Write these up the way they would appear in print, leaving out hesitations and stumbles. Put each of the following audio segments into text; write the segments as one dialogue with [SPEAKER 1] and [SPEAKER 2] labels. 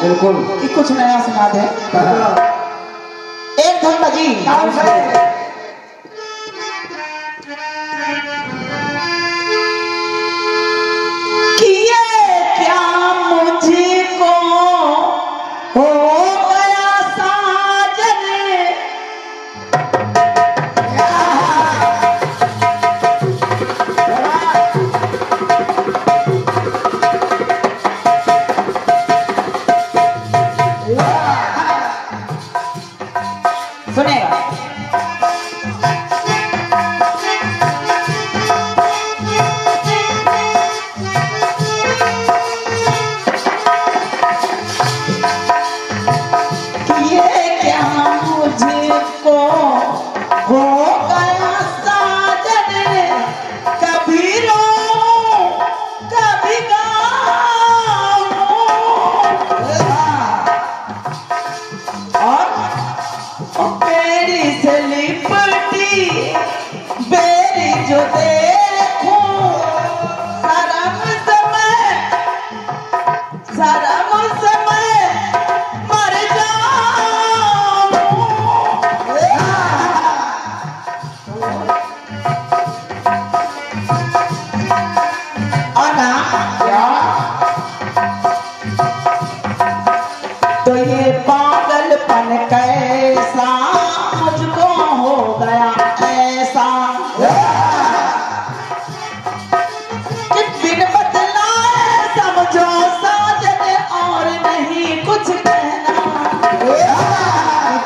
[SPEAKER 1] बिल्कुल
[SPEAKER 2] कि कुछ नया सुना दे। एक धन बजी कि ये क्या मुझको हो गया साजन, सुनेगा जो देखूं शर्म से मैं मर जाऊं। आना तो ये पागलपन कैसा मुझको हो गया ऐसा,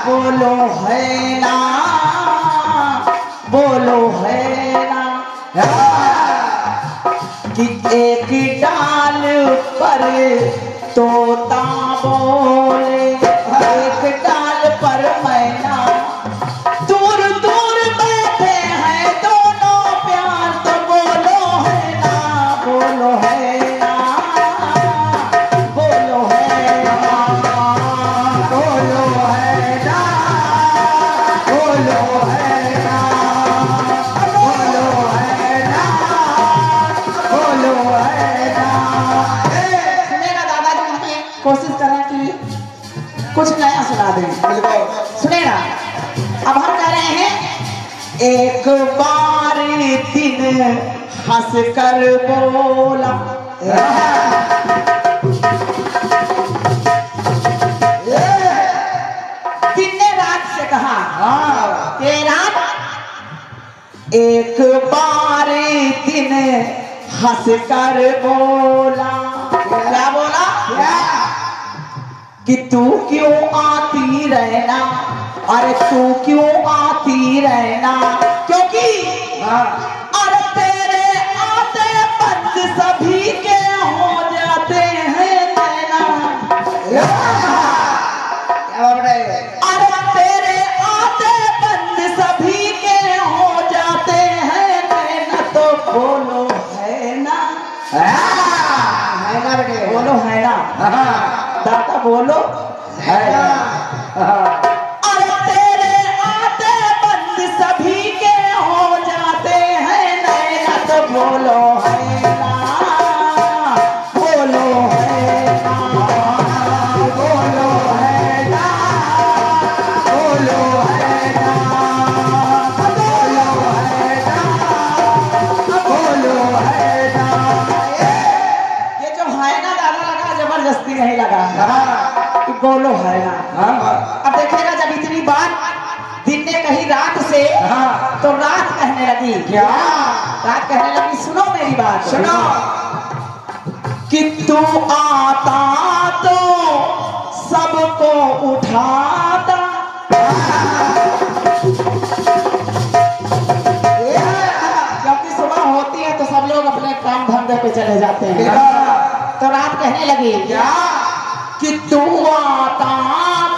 [SPEAKER 2] बोलो है ना, बोलो है ना कि एक डाल पर तोता बोले, एक डाल पर मैना, दूर दूर बैठे हैं दोनों प्यार, तो बोलो है ना, बोलो है ना, बोलो है ना, बोलो है ना, बोलो है ना, बोलो है ना, बोलो है ना। सुनेगा दादा जी, हमें कोशिश करें कि कुछ नया सुना दें। सुनेगा, अब हम कह रहे हैं एक बार दिन हंस कर बोला, दिन ने रात से कहा कि रात, एक बार दिन हंस कर बोला, क्या बोला कि तू क्यों आती रहना, अरे तू क्यों आती रहना, क्योंकि अरे तेरे आते बंद सभी के हो जाते हैं नैना, अरे तेरे आते बंद सभी के हो जाते हैं नैना, तो बोलो है ना, है ना बेटे, बोलो है ना दादा, बोलो है ना, अरे तेरे आते बंद सभी के हो जाते हैं नैना, तो बोलो है ना, बोलो है ना, बोलो है ना, बोलो है ना, बोलो है ना, बोलो है ना। ये जो है ना दादा लगा, जबरदस्ती नहीं लगा कि बोलो है ना। अब देखिएगा, जब इतनी बात दिन ने कही रात से, तो रात कहने लगी, क्या रात कहने लगी, सुनो मेरी बात, सुनो कि तू आता तो सबको उठाता, क्योंकि सुबह होती है तो सब लोग अपने काम धंधे पे चले जाते हैं, तो रात कहने लगी क्या कि तू आता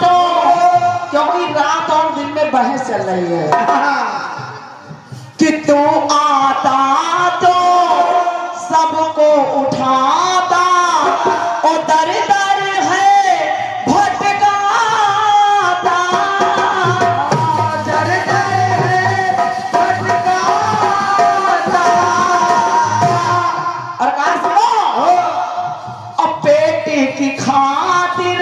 [SPEAKER 2] तो, क्योंकि रात और दिन में बहस चल रही है, कि तू आता तो सबको उठाता, ओ दर दर है भटकाता, दर दर है भटकाता, और कहा सुनो, अब पेट की खातिर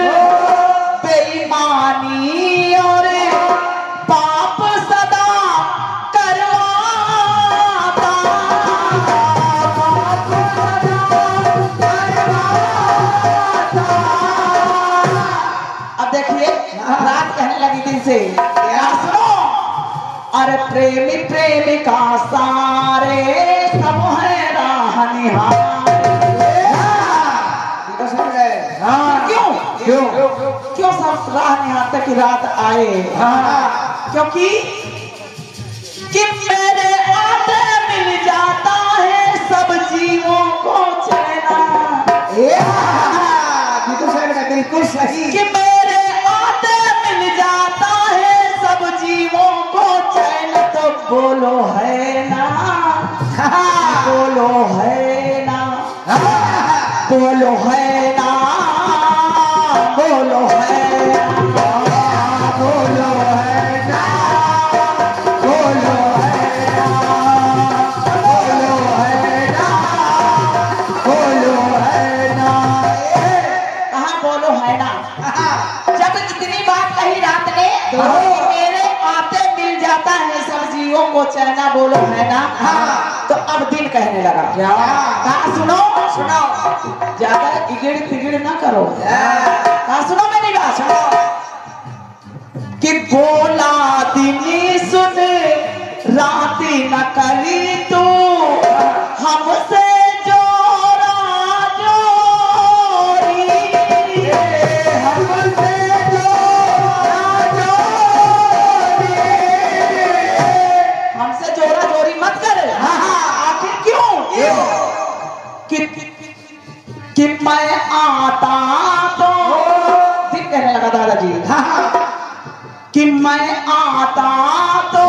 [SPEAKER 2] थे। क्या सुनो, अरे प्रेमी प्रेमिका सारे सब है राह निहारे। क्यों क्यों क्यों सब राह निहारते की रात आए? क्योंकि कि मेरे आते मिल जाता है सब जीवों को चैना। बिल्कुल सही। कि मेरे आते मिल जाता है सब जीवों को चैन। तो बोलो है ना, बोलो है ना, बोलो है ना, बोलो है ना, बोलो है ना, बोलो है ना, बोलो है ना, बोलो है ना। कहाँ बोलो है ना? जब इतनी बात कही रात ने, मेरे आते मिल जाता है सब जीवों को चैना, बोलो है ना। तो अब दिन कहने लगा। क्या? कहा सुनो सुनो, ज्यादा इगड़ तिगड़ ना करो। कहा सुनो मेरी बात सुनो, कि बोला दिनी सुन राती न करी तू हमसे जोरा जोरी, हमसे जोरा जोरी, हमसे जोरा जोरी मत कर। आखिर क्यों? कि मैं आता तो दिन कहने लगा दादाजी, कि मैं आता तो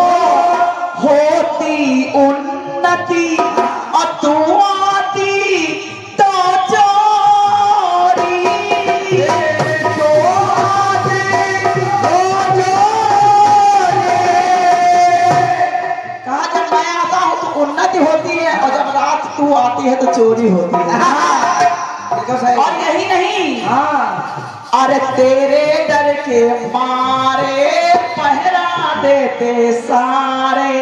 [SPEAKER 2] होती उन्नति और तू आती तो चोरी, तो आती तो चोरी। कहा जब मैं आता हूँ तो उन्नति होती है और जब रात तू आती है तो चोरी होती है। और यही नहीं, अरे तेरे डर के मारे पहरा देते सारे।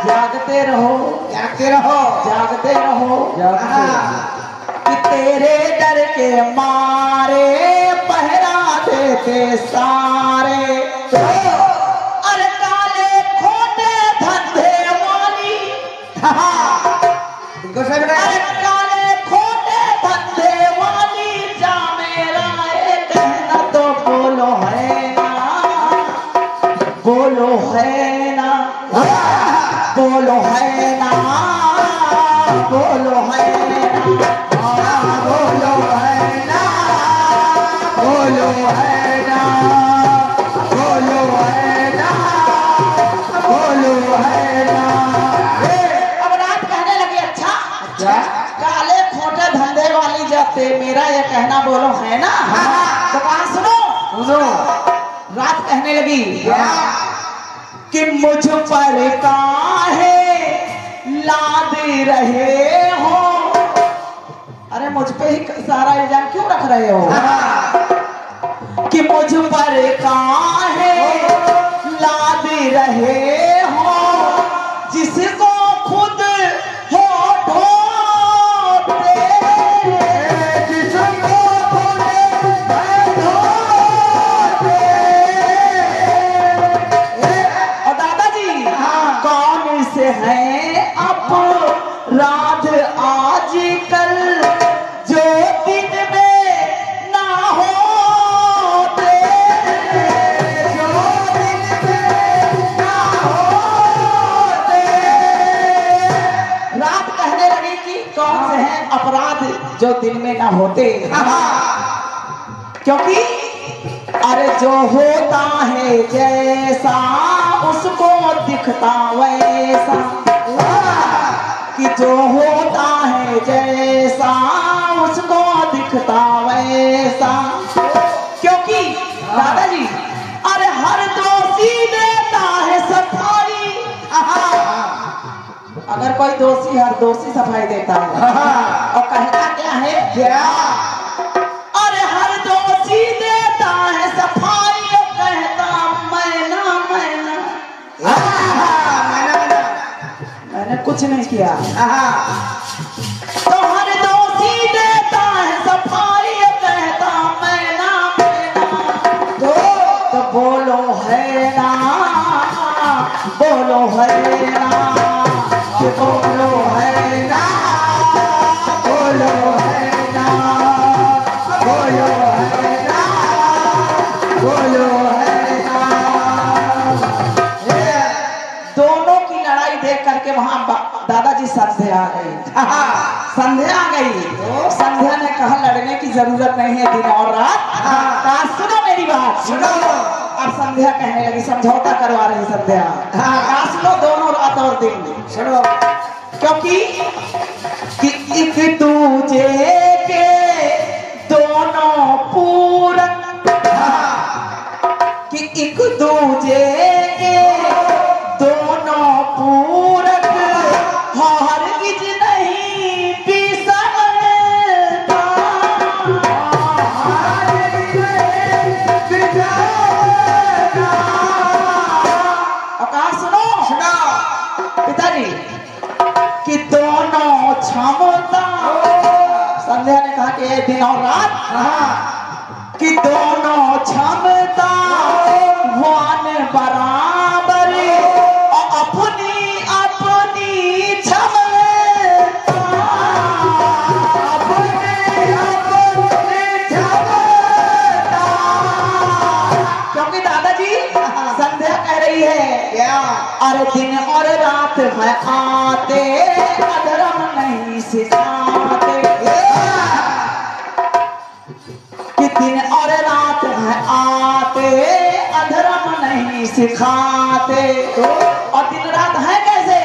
[SPEAKER 2] जागते रहो, जागते रहो, जागते रहो, कि तेरे डर के मारे पहरा देते सारे। अरे काले खोटे धंधे वाली, अरे काले खोटे धंधे वाली जा मेरा एक कहना। तो बोलो है ना, बोलो है ना, बोलो है ना, बोलो है ना, बोलो है ना, बोलो है ना, बोलो है ना, बोलो है ना। अब रात कहने लगी, अच्छा काले खोटे धंधे वाली जाते मेरा ये कहना बोलो है ना। तो कहा सुनो सुनो, रात कहने लगी कि मुझ पर काहे लाद रहे हो। अरे मुझ पे ही सारा इल्जाम क्यों रख रहे हो? कि मुझ पर काहे लाद रहे हो, जिसको खुद हो ढोते, जिसको खुद हो ढोते। और दादाजी कौन से हैं अपराध आजकल जो दिन में ना होते, जो दिन में ना होते। रात कहने लगी कि कौन से हैं अपराध जो दिन में ना होते। क्योंकि अरे जो होता है जैसा उसको दिखता वैसा, कि जो होता है जैसा उसको दिखता वैसा। क्योंकि दादाजी अरे हर दोषी देता है सफाई। अगर कोई दोषी हर दोषी सफाई देता है और कहता क्या है, क्या अरे हर दोषी देता है सफाई और कहता मैना मैना, मैंने कुछ नहीं किया। तो हर दोषी देता है सफाई और कहता मैना मैना। तो बोलो है ना, कि बोलो है ना, बोलो है ना, बोलो है ना, बोलो है ना। दोनों की लड़ाई देख करके वहां दादाजी संध्या आ गई। संध्या आ गई। संध्या ने कहा लड़ने की जरूरत नहीं है दिन और रात। कहा सुनो मेरी बात सुनो। अब संध्या कहने लगी, समझौता करवा रही संध्या। कहा सुनो दोनों रात और दिन सुनो, क्योंकि एक दूजे के दोनों पूरक, कि एक दूजे के दोनों पूरक हरगिज नहीं बिसरता। और सुनो पिताजी कि दोनों क्षमता, संध्या ने कहा कि दिन और रात, कि दोनों क्षमता वन बराबर और अपनी अपनी क्षमता, अपनी अपनी क्षमता। क्योंकि दादाजी संध्या कह रही है क्या, अरे दिन और रात है आते अधर्म नहीं सिखाते, कि दिन और रात है आते अधर्म नहीं सिखाते। और दिन रात है कैसे,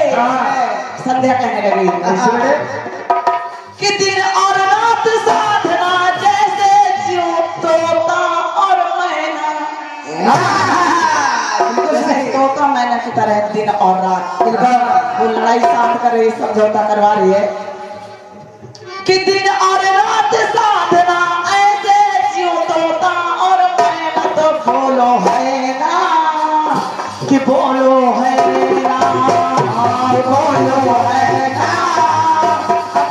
[SPEAKER 2] संध्या कहने लगी कि दिन और रात साधना जैसे ज्यों तोता और मैना, तोता मैना की तरह दिन और रात। वो लड़ाई शांत कर रही, समझौता करवा रही है कि दिन और रात साधना ऐसे ज्यों तोता और मैना। तो बोलो है ना, कि बोलो है ना, बोलो है ना,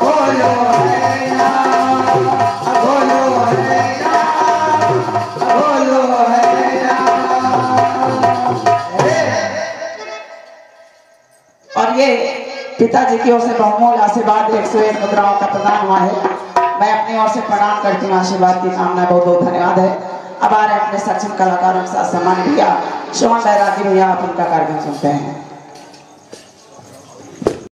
[SPEAKER 2] बोलो है ना, बोलो है ना, बोलो है ना। और ये पिताजी की ओर से बहुमूल्य आशीर्वाद 101 मुद्राओं का प्रदान हुआ है। मैं अपनी ओर से प्रणाम करती हूँ, आशीर्वाद की कामना, बहुत बहुत धन्यवाद है। अब आ रहे अपने सक्षम कलाकारों के साथ सम्मान भैया सुमन बैरागी भैया, आप उनका कार्यक्रम सुनते हैं।